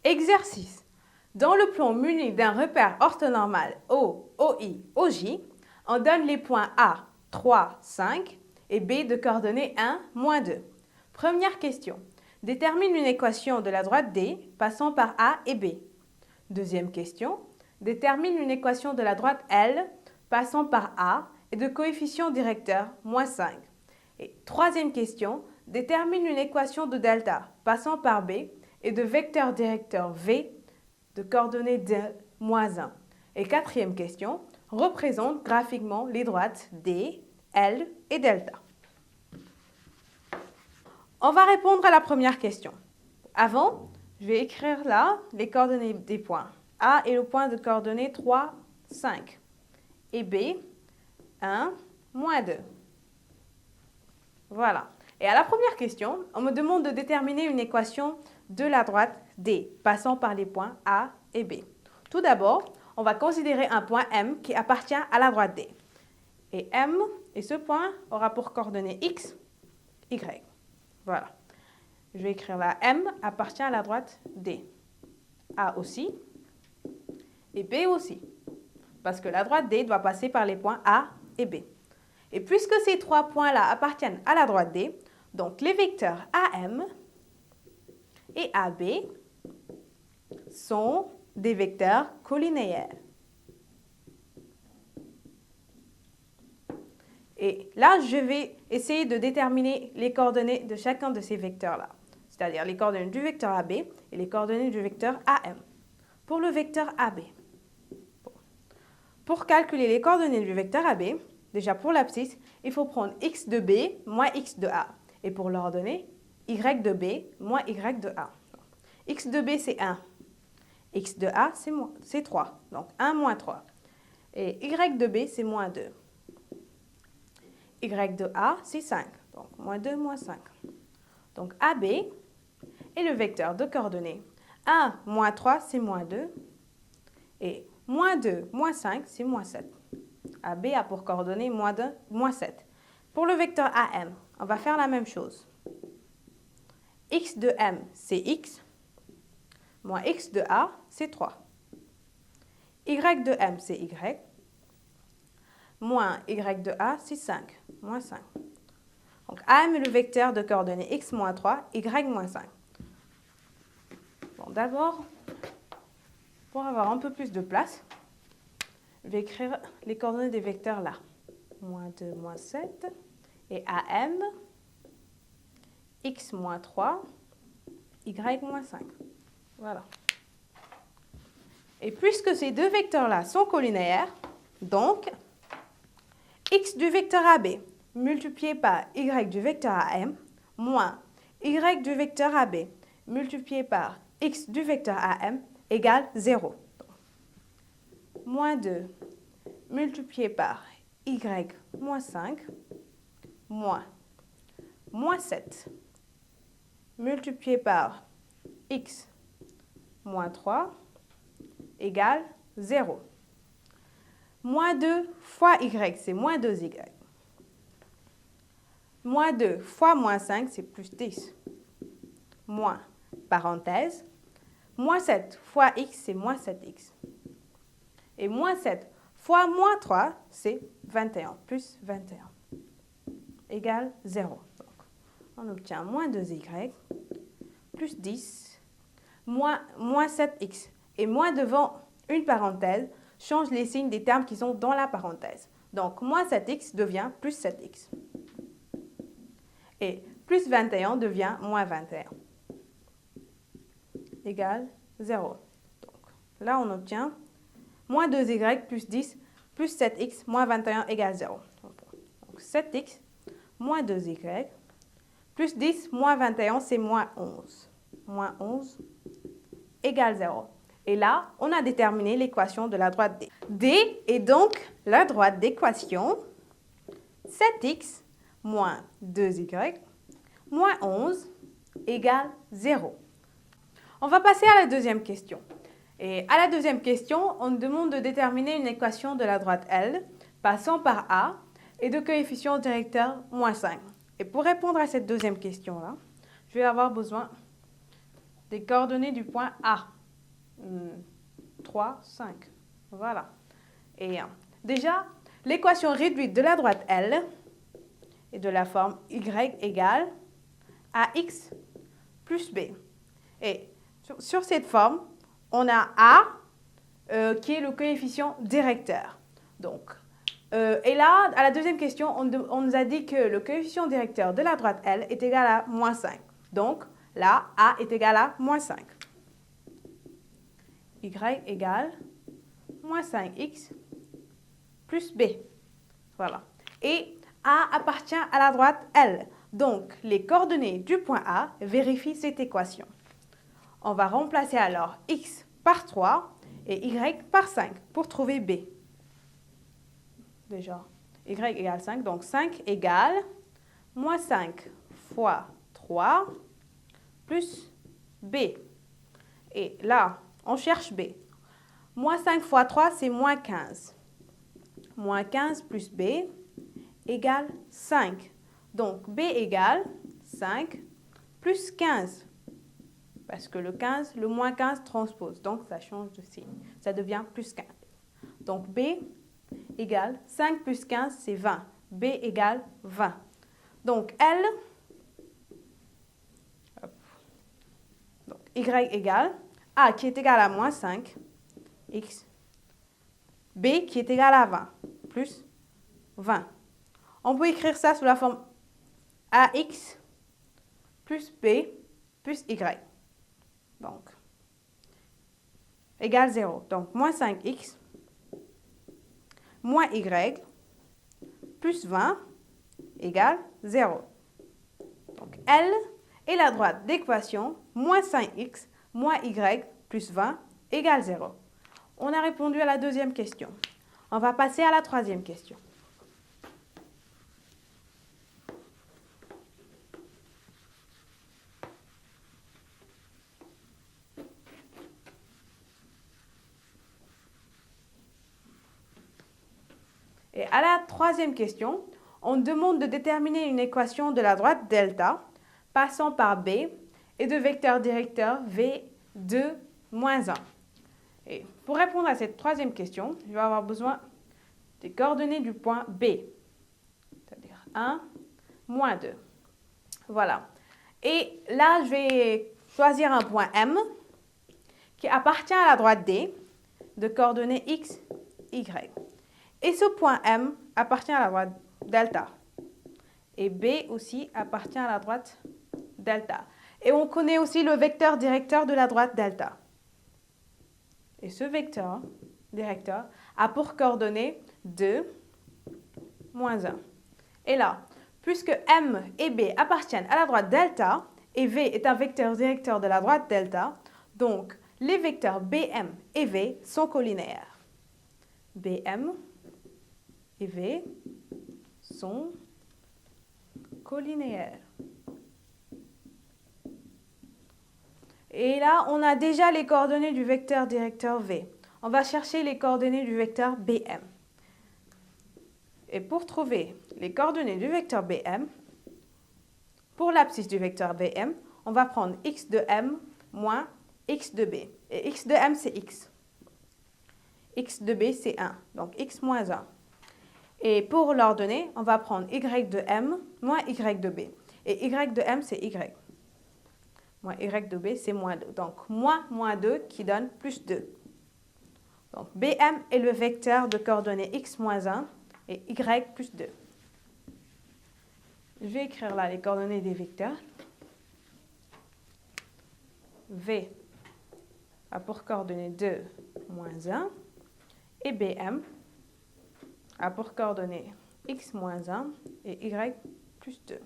Exercice. Dans le plan muni d'un repère orthonormal O, OI, OJ, on donne les points A, 3, 5 et B de coordonnées 1, moins 2. Première question. Détermine une équation de la droite D passant par A et B. Deuxième question. Détermine une équation de la droite L passant par A et de coefficient directeur moins 5. Et troisième question. Détermine une équation de delta passant par B et de vecteur directeur V de coordonnées de moins 1. Et quatrième question. Représente graphiquement les droites D, L et delta. On va répondre à la première question. Avant, je vais écrire là les coordonnées des points. A est le point de coordonnées 3, 5. Et B, 1, moins 2. Voilà. Et à la première question, on me demande de déterminer une équation de la droite D, passant par les points A et B. Tout d'abord, on va considérer un point M qui appartient à la droite D. Et M, et ce point aura pour coordonnées X, Y. Voilà. Je vais écrire là, M appartient à la droite D. A aussi, et B aussi. Parce que la droite D doit passer par les points A et B. Et puisque ces trois points-là appartiennent à la droite D, donc les vecteurs AM et AB sont des vecteurs collinéaires. Et là, je vais essayer de déterminer les coordonnées de chacun de ces vecteurs-là, c'est-à-dire les coordonnées du vecteur AB et les coordonnées du vecteur AM. Pour le vecteur AB, pour calculer les coordonnées du vecteur AB, déjà pour l'abscisse, il faut prendre x de B moins x de A. Et pour l'ordonnée, y de B moins y de A. X de B, c'est 1. X de A, c'est 3. Donc 1 moins 3. Et y de B, c'est moins 2. Y de A, c'est 5. Donc moins 2, moins 5. Donc AB est le vecteur de coordonnées. 1 moins 3, c'est moins 2. Et moins 2, moins 5, c'est moins 7. AB a pour coordonnées moins 2, moins 7. Pour le vecteur AM, on va faire la même chose. X de M, c'est X. Moins X de A, c'est 3. Y de M, c'est Y. Moins Y de A, c'est 5. Moins 5. Donc AM est le vecteur de coordonnées X moins 3, Y moins 5. Bon, d'abord, pour avoir un peu plus de place, je vais écrire les coordonnées des vecteurs là. Moins 2, moins 7. Et AM, X moins 3, Y moins 5. Voilà. Et puisque ces deux vecteurs-là sont collinéaires, donc, X du vecteur AB multiplié par Y du vecteur AM moins Y du vecteur AB multiplié par X du vecteur AM égale 0. Moins 2 multiplié par Y moins 5 moins 7 multiplié par X moins 3 égale 0. Moins 2 fois Y, c'est moins 2Y. Moins 2 fois moins 5, c'est plus 10. Moins, parenthèse, moins 7 fois X, c'est moins 7X. Et moins 7 fois moins 3, c'est 21, plus 21, égale 0. Donc, on obtient moins 2Y, plus 10, moins 7X. Et moins devant une parenthèse change les signes des termes qui sont dans la parenthèse. Donc, moins 7X devient plus 7X. Et plus 21 devient moins 21, égale 0. Donc, là, on obtient moins 2Y plus 10 plus 7X moins 21 égale 0. Donc, 7X moins 2Y plus 10 moins 21, c'est moins 11. Moins 11 égale 0. Et là, on a déterminé l'équation de la droite D. D est donc la droite d'équation 7x moins 2y moins 11 égale 0. On va passer à la deuxième question. Et à la deuxième question, on nous demande de déterminer une équation de la droite L passant par A et de coefficient directeur moins 5. Et pour répondre à cette deuxième question-là, je vais avoir besoin des coordonnées du point A. 3, 5. Voilà. Et déjà, l'équation réduite de la droite L est de la forme y égale ax plus b. Et sur cette forme, on a a qui est le coefficient directeur. Donc, et là, à la deuxième question, on nous a dit que le coefficient directeur de la droite L est égal à moins 5. Donc, là, a est égal à moins 5. Y égale moins 5x plus b. Voilà. Et A appartient à la droite L. Donc, les coordonnées du point A vérifient cette équation. On va remplacer alors x par 3 et y par 5 pour trouver b. Déjà, y égale 5, donc 5 égale moins 5 fois 3 plus b. Et là, on cherche b. Moins 5 fois 3, c'est moins 15. Moins 15 plus b égale 5. Donc, b égale 5 plus 15. Parce que le moins 15 transpose, donc ça change de signe. Ça devient plus 15. Donc, b égale 5 plus 15, c'est 20. b égale 20. Donc, L, donc, y égale a qui est égal à moins 5, x, b qui est égal à 20, plus 20. On peut écrire ça sous la forme ax plus b plus y. Donc, égale 0. Donc, moins 5x moins y plus 20 égale 0. Donc, L est la droite d'équation moins 5x moins y plus 20 égale 0. On a répondu à la deuxième question. On va passer à la troisième question. Et à la troisième question, on demande de déterminer une équation de la droite delta passant par B et de vecteur directeur V2 moins 1. Et pour répondre à cette troisième question, je vais avoir besoin des coordonnées du point B, c'est-à-dire 1, moins 2. Voilà. Et là, je vais choisir un point M qui appartient à la droite D de coordonnées X, Y. Et ce point M appartient à la droite delta. Et B aussi appartient à la droite delta. Et on connaît aussi le vecteur directeur de la droite delta. Et ce vecteur directeur a pour coordonnées 2, moins 1. Et là, puisque M et B appartiennent à la droite delta, et V est un vecteur directeur de la droite delta, donc les vecteurs BM et V sont collinéaires. BM et V sont collinéaires. Et là, on a déjà les coordonnées du vecteur directeur V. On va chercher les coordonnées du vecteur BM. Et pour trouver les coordonnées du vecteur BM, pour l'abscisse du vecteur BM, on va prendre x de M moins x de B. Et x de M, c'est x. X de B, c'est 1. Donc x moins 1. Et pour l'ordonnée, on va prendre y de M moins y de B. Et y de M, c'est y. Moins y de B, c'est moins 2. Donc, moins 2 qui donne plus 2. Donc, BM est le vecteur de coordonnées x moins 1 et y plus 2. Je vais écrire là les coordonnées des vecteurs. V a pour coordonnées 2, moins 1. Et BM a pour coordonnées x moins 1 et y plus 2.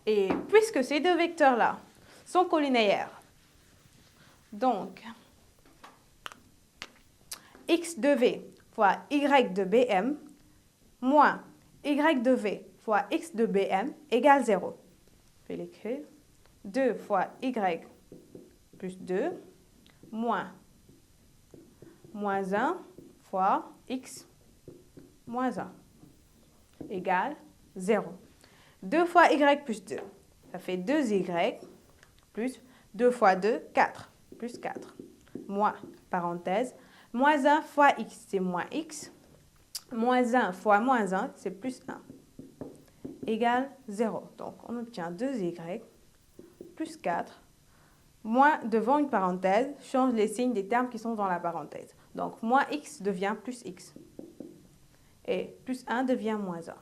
Et puisque ces deux vecteurs-là sont collinéaires, donc x de V fois y de BM moins y de V fois x de BM égale 0. Je vais l'écrire. 2 fois y plus 2 moins 1 fois x moins 1 égale 0. 2 fois y plus 2, ça fait 2y plus 2 fois 2, 4. plus 4. Moins, parenthèse, moins 1 fois x, c'est moins x. Moins 1 fois moins 1, c'est plus 1. Égale 0. Donc, on obtient 2y plus 4. Moins devant une parenthèse, change les signes des termes qui sont dans la parenthèse. Donc, moins x devient plus x. Et plus 1 devient moins 1.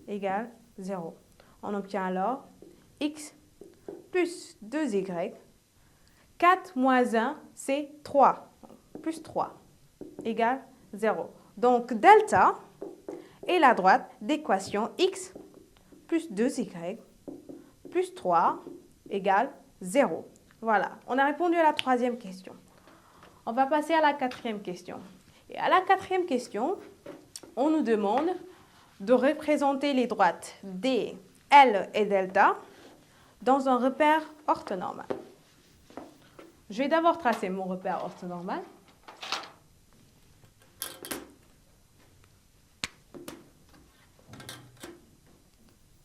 Égale 0. On obtient alors x plus 2y. 4 moins 1, c'est 3. Plus 3 égale 0. Donc, delta est la droite d'équation x plus 2y plus 3 égale 0. Voilà, on a répondu à la troisième question. On va passer à la quatrième question. Et à la quatrième question, on nous demande de représenter les droites D, L et delta dans un repère orthonormal. Je vais d'abord tracer mon repère orthonormal.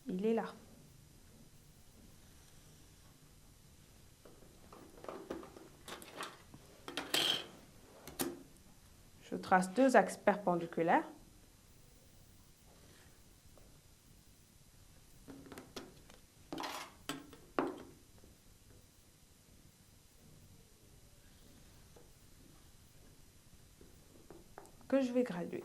Il est là. Je trace deux axes perpendiculaires. Que je vais graduer.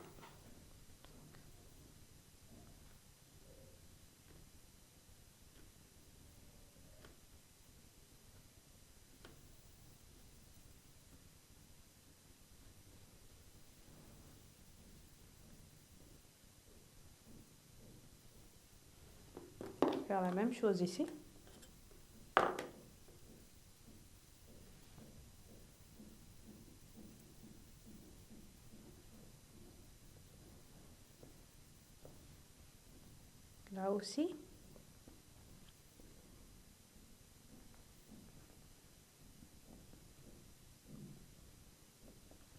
Faire la même chose ici. Là aussi.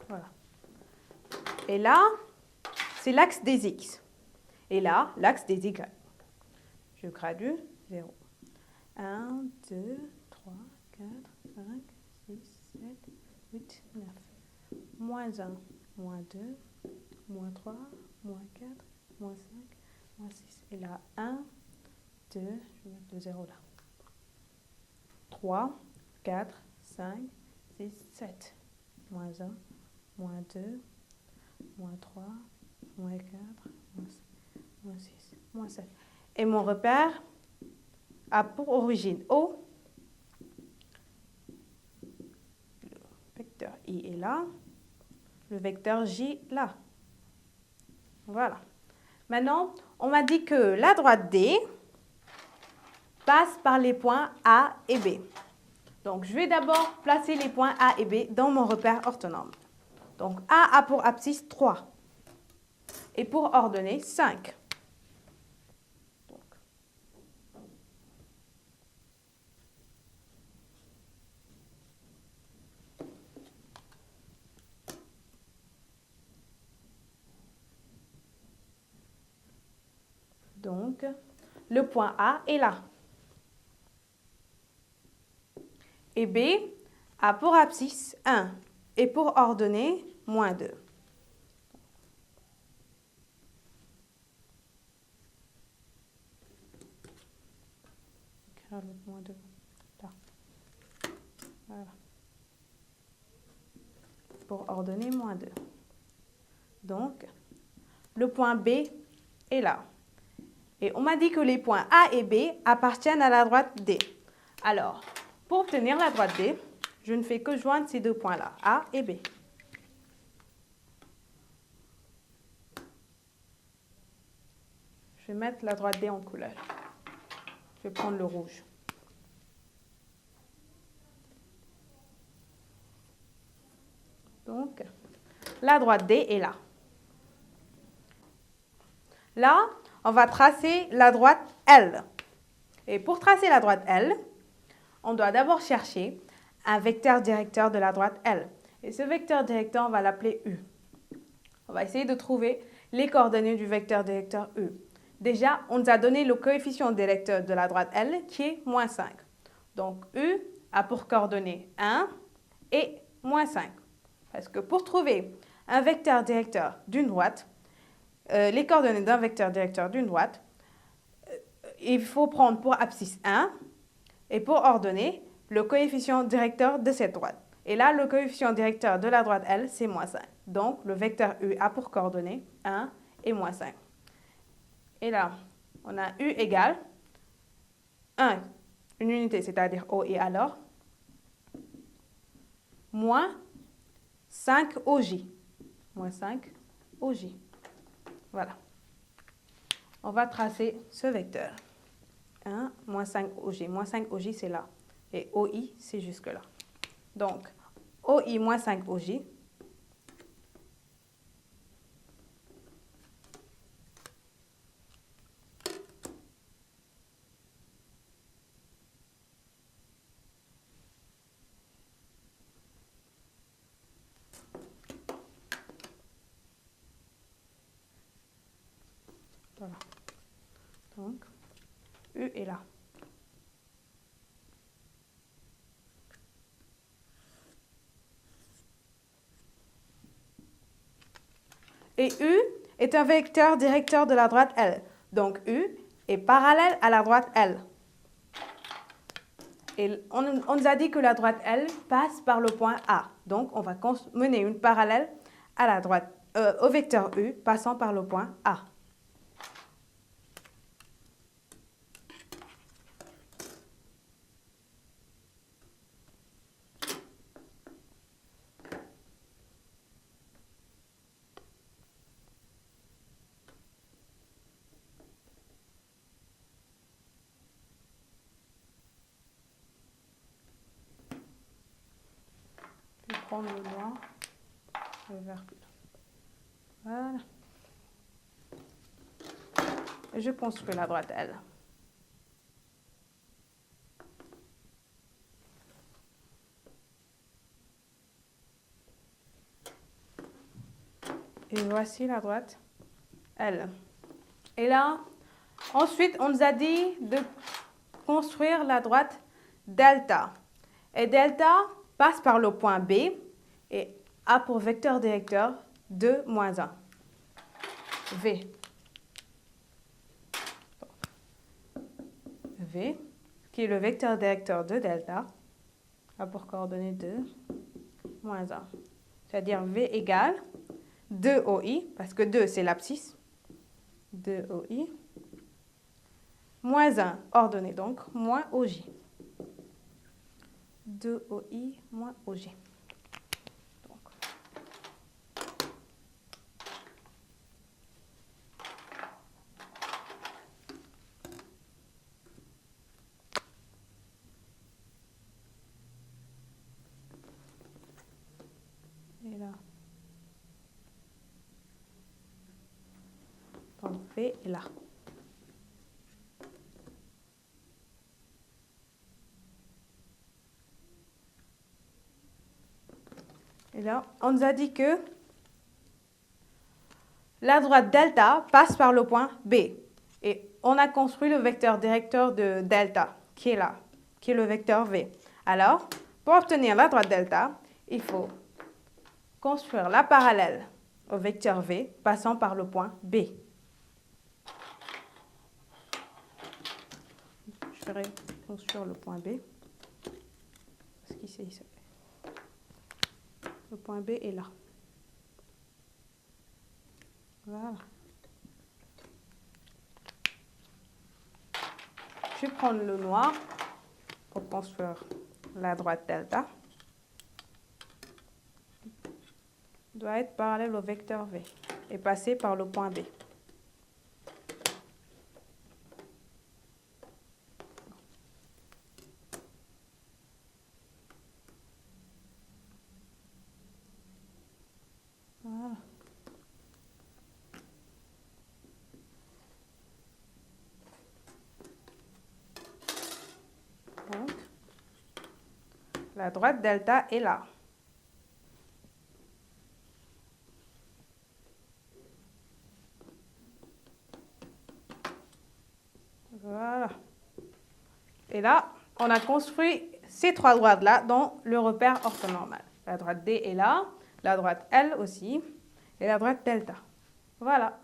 Voilà. Et là, c'est l'axe des x. Et là, l'axe des y. Je gradue 0. 1, 2, 3, 4, 5, 6, 7, 8, 9. Moins 1, moins 2, moins 3, moins 4, moins 5, moins 6. Et là, 1, 2, je vais mettre le 0 là. 3, 4, 5, 6, 7. Moins 1, moins 2, moins 3, moins 4, moins 5, moins 6, moins 7. Et mon repère a pour origine O. Le vecteur I est là. Le vecteur J là. Voilà. Maintenant, on m'a dit que la droite D passe par les points A et B. Donc, je vais d'abord placer les points A et B dans mon repère orthonormal. Donc, A a pour abscisse 3 et pour ordonnée 5. Donc, le point A est là. Et B a pour abscisse 1 et pour ordonnée moins 2. Le moins 2. Là. Voilà. Pour ordonnée moins 2. Donc, le point B est là. Et on m'a dit que les points A et B appartiennent à la droite D. Alors, pour obtenir la droite D, je ne fais que joindre ces deux points-là, A et B. Je vais mettre la droite D en couleur. Je vais prendre le rouge. Donc, la droite D est là. Là, on va tracer la droite L. Et pour tracer la droite L, on doit d'abord chercher un vecteur directeur de la droite L. Et ce vecteur directeur, on va l'appeler U. On va essayer de trouver les coordonnées du vecteur directeur U. Déjà, on nous a donné le coefficient directeur de la droite L qui est moins 5. Donc, U a pour coordonnées 1 et moins 5. Parce que pour trouver un vecteur directeur d'une droite, les coordonnées d'un vecteur directeur d'une droite, il faut prendre pour abscisse 1 et pour ordonnée le coefficient directeur de cette droite. Et là, le coefficient directeur de la droite L, c'est moins 5. Donc, le vecteur U a pour coordonnées 1 et moins 5. Et là, on a U égale 1, une unité, c'est-à-dire O et alors, moins 5 OJ. Moins 5 OJ. Voilà. On va tracer ce vecteur. 1, moins 5 OJ. Moins 5 OJ, c'est là. Et OI, c'est jusque là. Donc, OI moins 5 OJ. Voilà. Donc, U est là. Et U est un vecteur directeur de la droite L. Donc, U est parallèle à la droite L. Et on nous a dit que la droite L passe par le point A. Donc, on va mener une parallèle à la droite, au vecteur U passant par le point A. Je vais prendre le noir, le vert plutôt. Voilà. Et je construis la droite L. Et voici la droite L. Et là, ensuite, on nous a dit de construire la droite delta. Et delta passe par le point B et a pour vecteur directeur 2, moins 1. V. V, qui est le vecteur directeur de delta, a pour coordonnées 2, moins 1. C'est-à-dire V égale 2 OI, parce que 2 c'est l'abscisse, 2 OI, moins 1, ordonnée donc, moins OJ. 2 OI moins OJ. Donc. Et là. Donc V est là. Et là, on nous a dit que la droite delta passe par le point B. Et on a construit le vecteur directeur de delta, qui est là, qui est le vecteur V. Alors, pour obtenir la droite delta, il faut construire la parallèle au vecteur V passant par le point B. Je vais construire le point B. Parce qu'ici, le point B est là. Voilà. Je vais prendre le noir pour construire la droite delta. Doit être parallèle au vecteur V et passer par le point B. Voilà. Donc, la droite delta est là. Voilà. Et là, on a construit ces trois droites-là dans le repère orthonormal. La droite D est là, la droite L aussi, et la droite delta. Voilà.